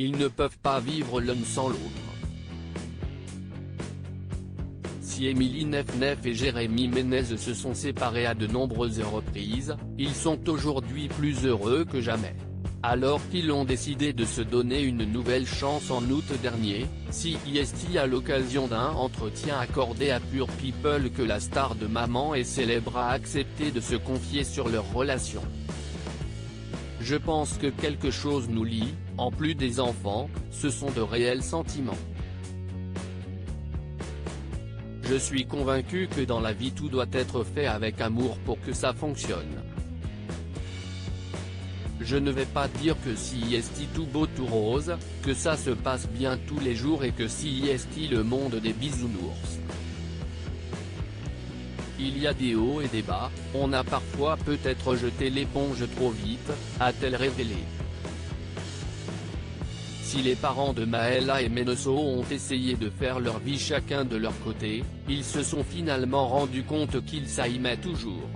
Ils ne peuvent pas vivre l'un sans l'autre. Si Émilie Nefnef et Jérémy Ménez se sont séparés à de nombreuses reprises, ils sont aujourd'hui plus heureux que jamais. Alors qu'ils ont décidé de se donner une nouvelle chance en août dernier, CIST à l'occasion d'un entretien accordé à Pure People que la star de Maman est célèbre a accepté de se confier sur leur relation. Je pense que quelque chose nous lie, en plus des enfants, ce sont de réels sentiments. Je suis convaincu que dans la vie tout doit être fait avec amour pour que ça fonctionne. Je ne vais pas dire que CIST tout beau tout rose, que ça se passe bien tous les jours et que CIST le monde des bisounours. Il y a des hauts et des bas, on a parfois peut-être jeté l'éponge trop vite, a-t-elle révélé. Si les parents de Maëla et Meneso ont essayé de faire leur vie chacun de leur côté, ils se sont finalement rendus compte qu'ils s'aimaient toujours.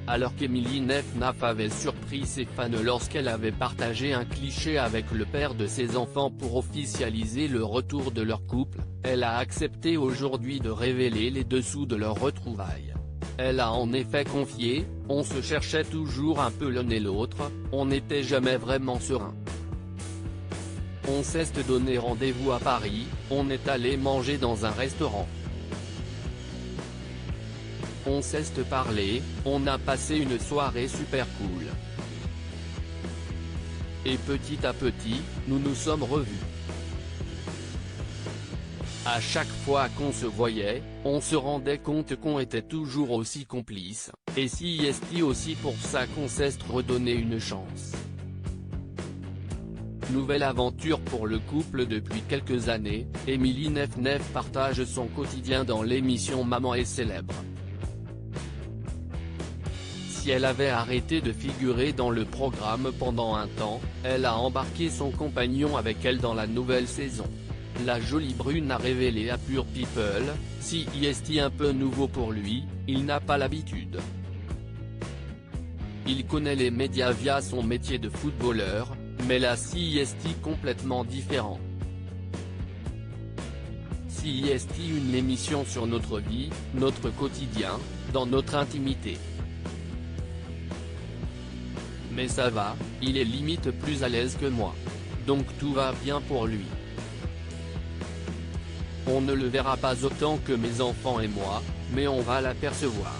Alors qu'Émilie Nefnef avait surpris ses fans lorsqu'elle avait partagé un cliché avec le père de ses enfants pour officialiser le retour de leur couple, elle a accepté aujourd'hui de révéler les dessous de leur retrouvailles. Elle a en effet confié, « On se cherchait toujours un peu l'un et l'autre, on n'était jamais vraiment serein. On s'est donné rendez-vous à Paris, on est allé manger dans un restaurant. On s'est parlé, on a passé une soirée super cool. Et petit à petit, nous nous sommes revus. À chaque fois qu'on se voyait, on se rendait compte qu'on était toujours aussi complices, et CIST aussi pour ça qu'on s'est redonné une chance. » Nouvelle aventure pour le couple depuis quelques années, Émilie Nefnef partage son quotidien dans l'émission Maman est célèbre. Si elle avait arrêté de figurer dans le programme pendant un temps, elle a embarqué son compagnon avec elle dans la nouvelle saison. La jolie brune a révélé à Pure People, CIST un peu nouveau pour lui, il n'a pas l'habitude. Il connaît les médias via son métier de footballeur, mais la CIST complètement différent. CIST une émission sur notre vie, notre quotidien, dans notre intimité. Mais ça va, il est limite plus à l'aise que moi. Donc tout va bien pour lui. On ne le verra pas autant que mes enfants et moi, mais on va l'apercevoir.